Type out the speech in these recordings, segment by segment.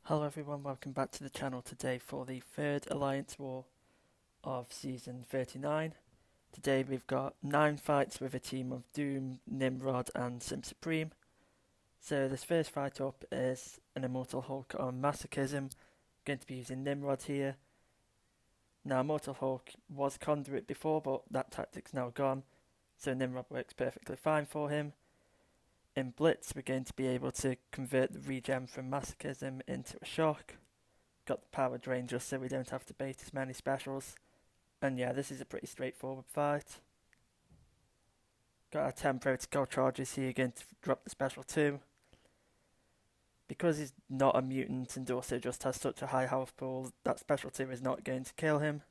Hello everyone, welcome back to the channel today for the third Alliance War of Season 39. Today we've got 9 fights with a team of Doom, Nimrod and Sim Supreme. So this first fight up is an Immortal Hulk on Masochism, going to be using Nimrod here. Now Immortal Hulk was Conduit before, but that tactic's now gone, so Nimrod works perfectly fine for him. In Blitz, we're going to be able to convert the regen from Masochism into a shock. Got the power drain just so we don't have to bait as many specials. And yeah, this is a pretty straightforward fight. Got our 10 protocol charges here, going to drop the special 2. Because he's not a mutant and also just has such a high health pool, that special 2 is not going to kill him.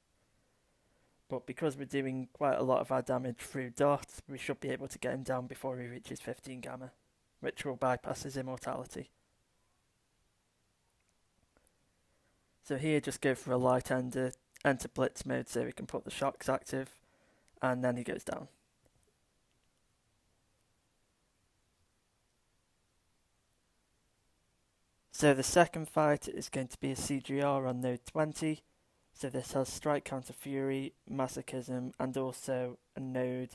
But because we're doing quite a lot of our damage through dot, we should be able to get him down before he reaches 15 gamma, which will bypass his immortality. So here just go for a light enter blitz mode so we can put the shocks active, and then he goes down. So the second fight is going to be a CGR on node 20. So this has Strike Counter Fury, Masochism, and also a node,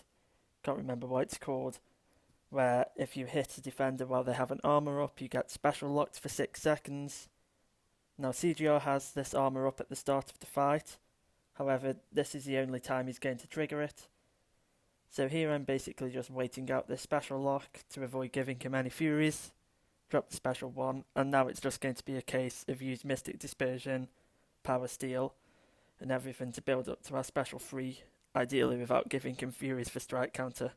can't remember what it's called, where if you hit a defender while they have an armor up, you get special locked for 6 seconds. Now CGR has this armor up at the start of the fight, however this is the only time he's going to trigger it. So here I'm basically just waiting out this special lock to avoid giving him any furies, drop the special 1, and now it's just going to be a case of use Mystic Dispersion, Power Steal, and everything to build up to our special 3, ideally without giving him furies for strike counter.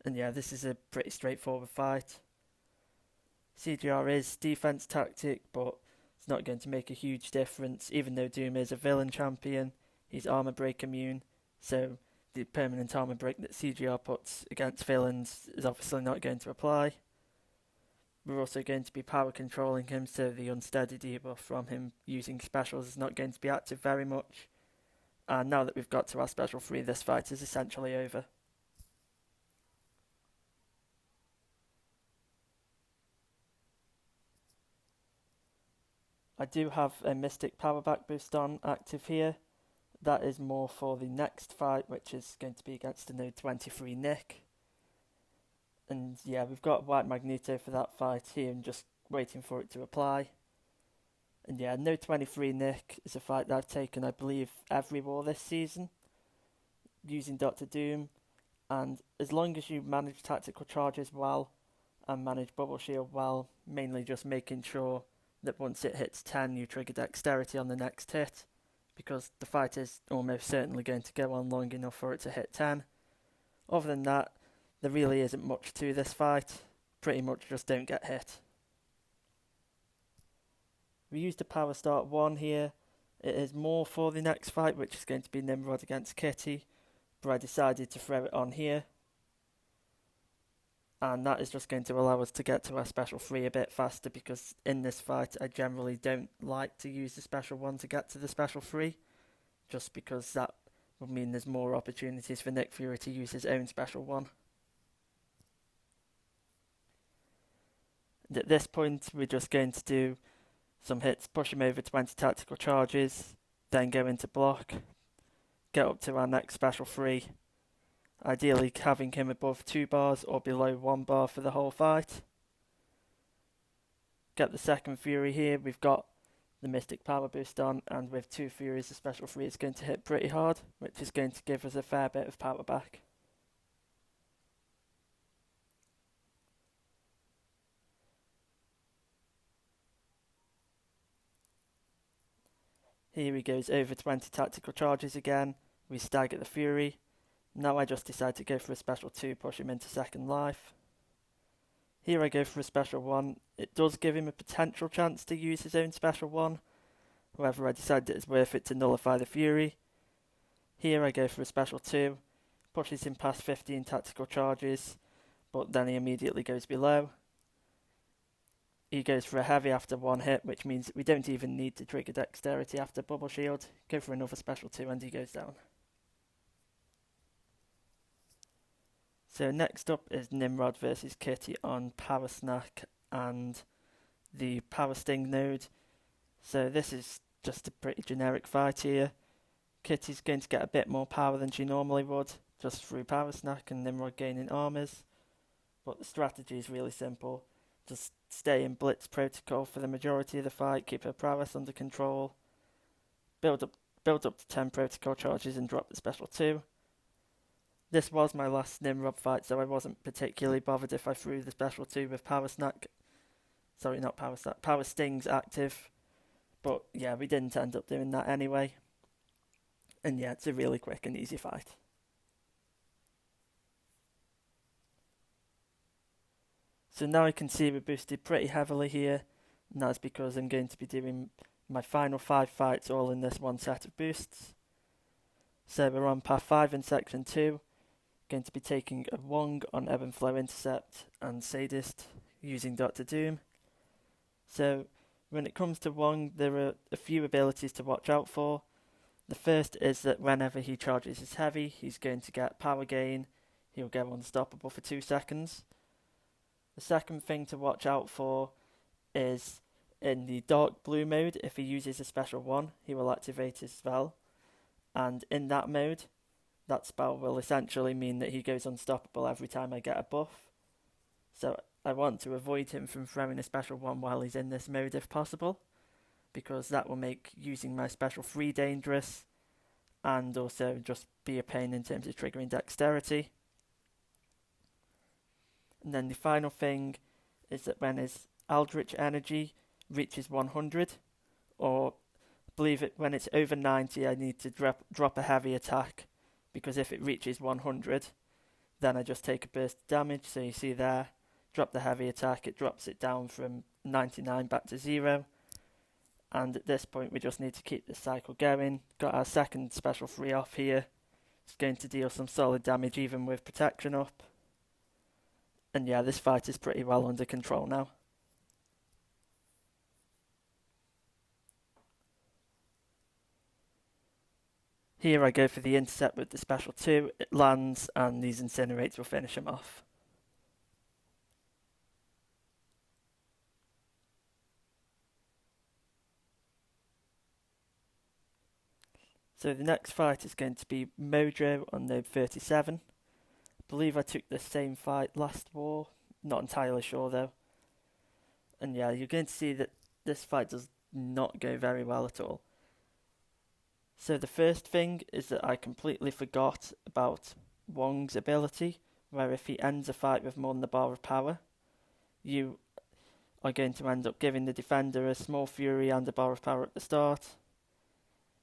And yeah, this is a pretty straightforward fight. CGR is defense tactic, but it's not going to make a huge difference. Even though Doom is a villain champion, he's armor break immune, so the permanent armor break that CGR puts against villains is obviously not going to apply. We're also going to be power controlling him, so the unsteady debuff from him using specials is not going to be active very much. And now that we've got to our special 3, this fight is essentially over. I do have a Mystic Power Back boost on active here. That is more for the next fight, which is going to be against the node 23 Nick. And yeah, we've got White Magneto for that fight here and just waiting for it to apply. And yeah, node 23 Nick is a fight that I've taken, I believe, every war this season, using Dr. Doom. And as long as you manage tactical charges well and manage bubble shield well, mainly just making sure that once it hits 10 you trigger dexterity on the next hit, because the fight is almost certainly going to go on long enough for it to hit 10. Other than that, there really isn't much to this fight, pretty much just don't get hit. We used a power start 1 here. It is more for the next fight, which is going to be Nimrod against Kitty, but I decided to throw it on here. And that is just going to allow us to get to our special 3 a bit faster, because in this fight I generally don't like to use the special 1 to get to the special 3, just because that would mean there's more opportunities for Nick Fury to use his own special 1. And at this point we're just going to do some hits, push him over 20 tactical charges, then go into block, get up to our next special 3, ideally having him above 2 bars or below 1 bar for the whole fight. Get the second Fury here, we've got the Mystic Power boost on, and with 2 Furies the special 3 is going to hit pretty hard, which is going to give us a fair bit of power back. Here he goes over 20 tactical charges again, we stagger the Fury. Now I just decide to go for a special 2, push him into second life. Here I go for a special 1, it does give him a potential chance to use his own special 1, however I decide that it's worth it to nullify the Fury. Here I go for a special 2, pushes him past 15 tactical charges, but then he immediately goes below. He goes for a heavy after 1 hit, which means that we don't even need to trigger dexterity after bubble shield. Go for another special 2 and he goes down. So next up is Nimrod versus Kitty on Power Snack and the Power Sting node. So this is just a pretty generic fight here. Kitty's going to get a bit more power than she normally would, just through Power Snack and Nimrod gaining armors. But the strategy is really simple. Just stay in Blitz protocol for the majority of the fight, keep her prowess under control, build up to 10 protocol charges and drop the special 2. This was my last Nimrod fight, so I wasn't particularly bothered if I threw the special 2 with Power Snack. Sorry, not Power Snack, Power Stings active. But yeah, we didn't end up doing that anyway. And yeah, it's a really quick and easy fight. So now I can see we're boosted pretty heavily here, and that's because I'm going to be doing my final 5 fights all in this one set of boosts. So we're on path 5 in section 2, going to be taking a Wong on Ebb and Flow Intercept and Sadist using Dr. Doom. So when it comes to Wong, there are a few abilities to watch out for. The first is that whenever he charges his heavy, he's going to get power gain, he'll go unstoppable for 2 seconds. The second thing to watch out for is in the dark blue mode, if he uses a special 1, he will activate his spell. And in that mode, that spell will essentially mean that he goes unstoppable every time I get a buff. So I want to avoid him from throwing a special 1 while he's in this mode if possible, because that will make using my special 3 dangerous and also just be a pain in terms of triggering dexterity. And then the final thing is that when his Eldritch energy reaches 100, or I believe it when it's over 90, I need to drop a heavy attack, because if it reaches 100, then I just take a burst of damage. So you see there, drop the heavy attack, it drops it down from 99 back to 0. And at this point we just need to keep this cycle going. Got our second special 3 off here. It's going to deal some solid damage even with protection up. And yeah, this fight is pretty well under control now. Here I go for the intercept with the special 2, it lands and these incinerates will finish him off. So the next fight is going to be Mojo on node 37. I believe I took the same fight last war, not entirely sure though. And yeah, you're going to see that this fight does not go very well at all. So the first thing is that I completely forgot about Wong's ability, where if he ends a fight with more than the bar of power, you are going to end up giving the defender a small fury and a bar of power at the start.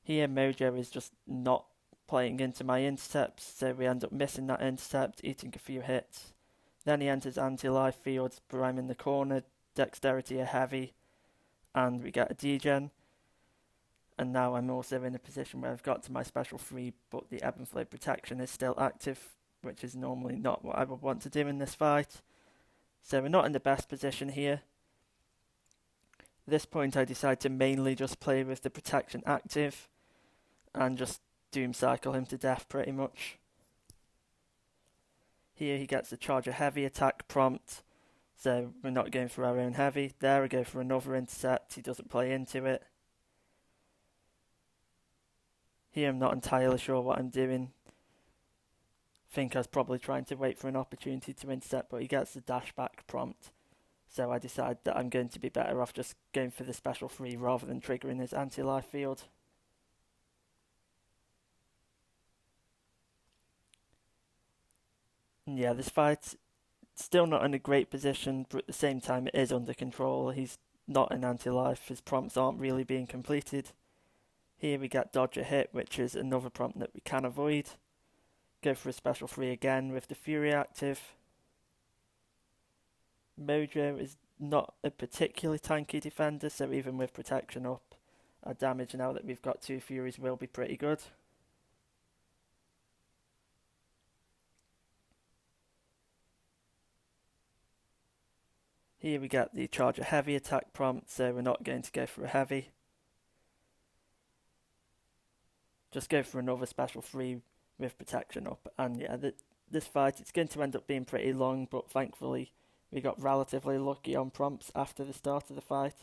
Here Mojo is just not playing into my intercepts, so we end up missing that intercept, eating a few hits. Then he enters anti-life fields, but I'm in the corner, dexterity are heavy, and we get a degen. And now I'm also in a position where I've got to my special 3, but the Ebb and Flow protection is still active, which is normally not what I would want to do in this fight. So we're not in the best position here. At this point I decide to mainly just play with the protection active, and just doom cycle him to death pretty much. Here he gets the charger heavy attack prompt, so we're not going for our own heavy. There I go for another intercept, he doesn't play into it. Here I'm not entirely sure what I'm doing. Think I was probably trying to wait for an opportunity to intercept, but he gets the dash back prompt. So I decide that I'm going to be better off just going for the special 3 rather than triggering his anti-life field. And yeah, this fight's still not in a great position, but at the same time it is under control. He's not in anti-life, his prompts aren't really being completed. Here we get dodge a hit, which is another prompt that we can avoid. Go for a special 3 again with the Fury active. Mojo is not a particularly tanky defender, so even with protection up, our damage now that we've got 2 Furies will be pretty good. Here we get the charge a heavy attack prompt, so we're not going to go for a heavy. Just go for another special 3 with protection up. And yeah, this fight, it's going to end up being pretty long, but thankfully we got relatively lucky on prompts after the start of the fight.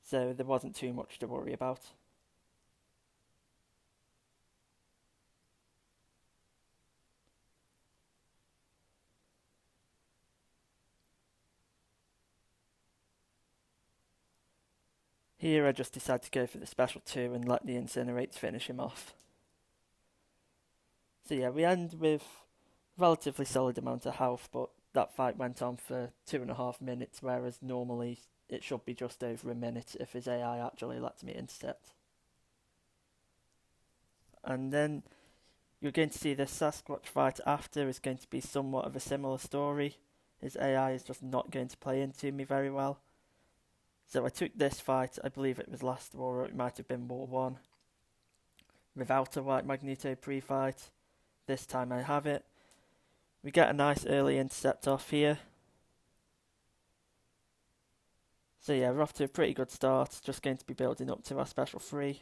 so there wasn't too much to worry about. Here I just decided to go for the special 2 and let the incinerates finish him off. So yeah, we end with relatively solid amount of health, but that fight went on for 2.5 minutes, whereas normally it should be just over a minute if his AI actually lets me intercept. And then you're going to see the Sasquatch fight after is going to be somewhat of a similar story. His AI is just not going to play into me very well. So I took this fight, I believe it was last war, or it might have been War 1, without a White Magneto pre-fight. This time I have it. We get a nice early intercept off here. So yeah, we're off to a pretty good start, just going to be building up to our special 3.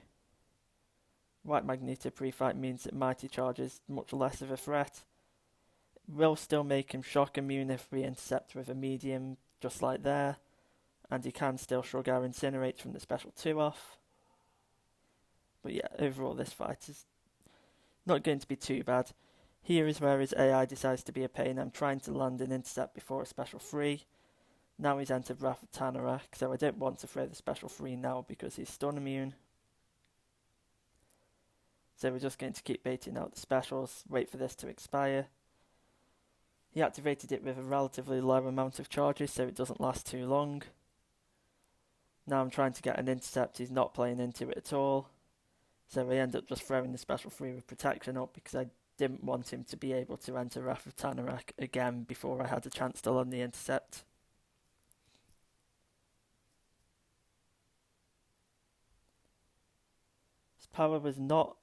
White Magneto pre-fight means that Mighty Charge is much less of a threat. We'll still make him shock immune if we intercept with a medium, just like there. And he can still shrug our Incinerate from the special 2 off. But yeah, overall this fight is not going to be too bad. Here is where his AI decides to be a pain. I'm trying to land an intercept before a special 3. Now he's entered Wrath of Tanarak, so I don't want to throw the special 3 now because he's stun immune. So we're just going to keep baiting out the specials, wait for this to expire. He activated it with a relatively low amount of charges, so it doesn't last too long. Now I'm trying to get an intercept, he's not playing into it at all. So I end up just throwing the special 3 with protection up because I didn't want him to be able to enter Wrath of Tanarak again before I had a chance to land the intercept. His power was not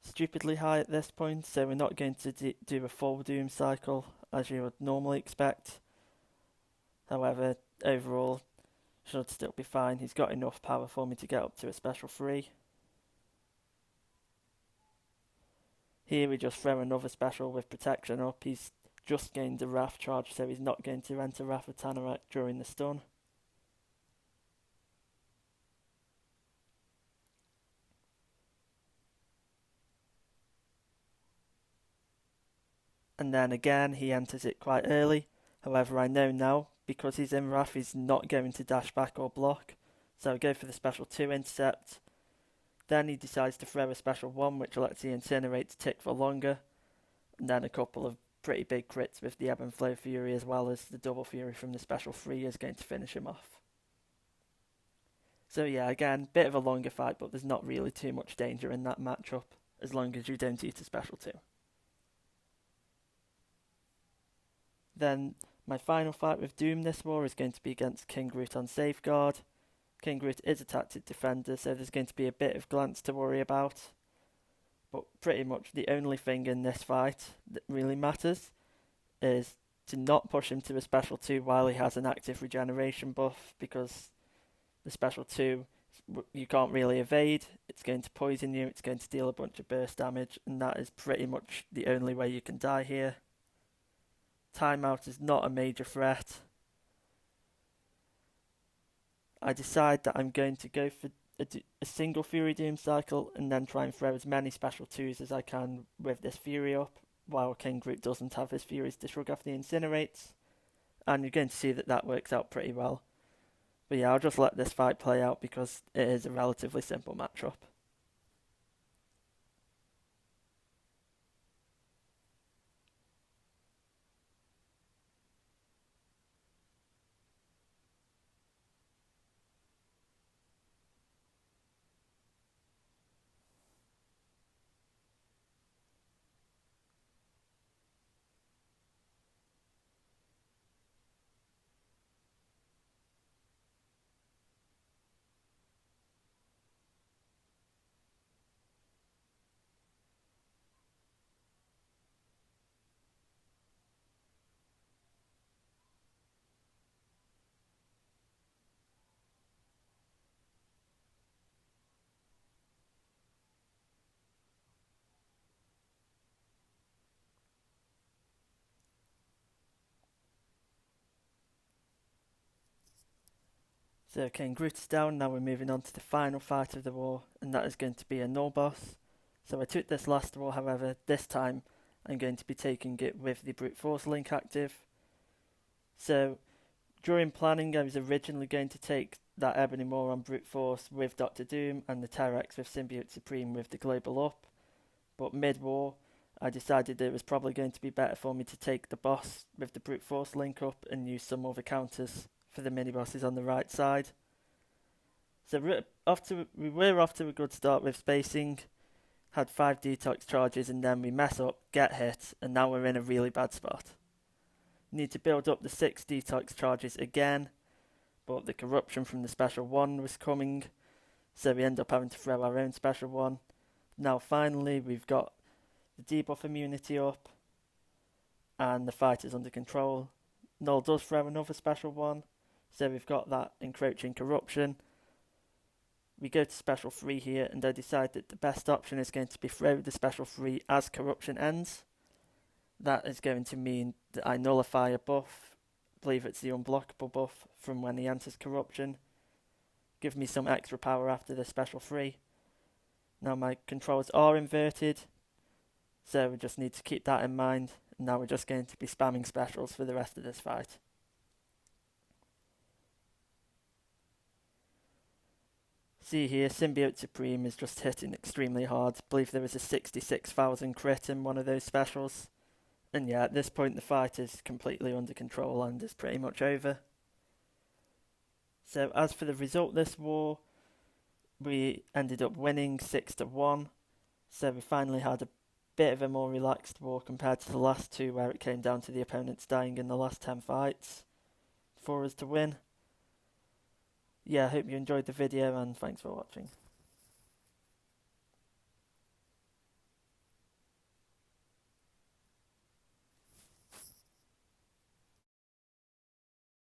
stupidly high at this point, so we're not going to do a full Doom cycle as you would normally expect. However, overall, should still be fine. He's got enough power for me to get up to a special 3. Here we just throw another special with protection up. He's just gained a Wrath charge, so he's not going to enter Wrath of Tanarak during the stun. And then again, he enters it quite early. However, I know now, because he's in Wrath, he's not going to dash back or block. So I go for the special 2 intercept. Then he decides to throw a special 1, which lets the Incinerate tick for longer. And then a couple of pretty big crits with the Ebb and Flow Fury, as well as the double Fury from the special 3 is going to finish him off. So yeah, again, bit of a longer fight, but there's not really too much danger in that matchup, as long as you don't eat a special 2. Then my final fight with Doom this war is going to be against King Groot on Safeguard. King Groot is a tactic defender, so there's going to be a bit of glance to worry about. But pretty much the only thing in this fight that really matters is to not push him to a special 2 while he has an active regeneration buff, because the special 2 you can't really evade. It's going to poison you, it's going to deal a bunch of burst damage, and that is pretty much the only way you can die here. Timeout is not a major threat. I decide that I'm going to go for a single Fury Doom cycle and then try and throw as many special 2s as I can with this Fury up, while King Groot doesn't have his Furies to shrug off the Incinerates. And you're going to see that that works out pretty well. But yeah, I'll just let this fight play out because it is a relatively simple matchup. So King Groot is down, now we're moving on to the final fight of the war, and that is going to be a Knull boss. So I took this last war, however, this time I'm going to be taking it with the Brute Force link active. So during planning I was originally going to take that Ebony Maw on Brute Force with Doctor Doom and the T-Rex with Symbiote Supreme with the Global Up, but mid-war I decided it was probably going to be better for me to take the boss with the Brute Force link up and use some other counters for the mini-bosses on the right side. So we were off to a good start with spacing, had 5 detox charges, and then we mess up, get hit, and now we're in a really bad spot. Need to build up the 6 detox charges again, but the corruption from the special one was coming, so we end up having to throw our own special one. Now finally we've got the debuff immunity up, and the fight is under control. Knull does throw another special one, so we've got that encroaching corruption. We go to special 3 here, and I decide that the best option is going to be throw the special 3 as corruption ends. That is going to mean that I nullify a buff, I believe it's the unblockable buff from when he enters corruption. Give me some extra power after the special 3. Now my controls are inverted, so we just need to keep that in mind. Now we're just going to be spamming specials for the rest of this fight. See here, Symbiote Supreme is just hitting extremely hard. I believe there was a 66,000 crit in one of those specials. And yeah, at this point the fight is completely under control and is pretty much over. So as for the result this war, we ended up winning 6-1. So we finally had a bit of a more relaxed war compared to the last 2 where it came down to the opponents dying in the last 10 fights for us to win. Yeah, I hope you enjoyed the video and thanks for watching.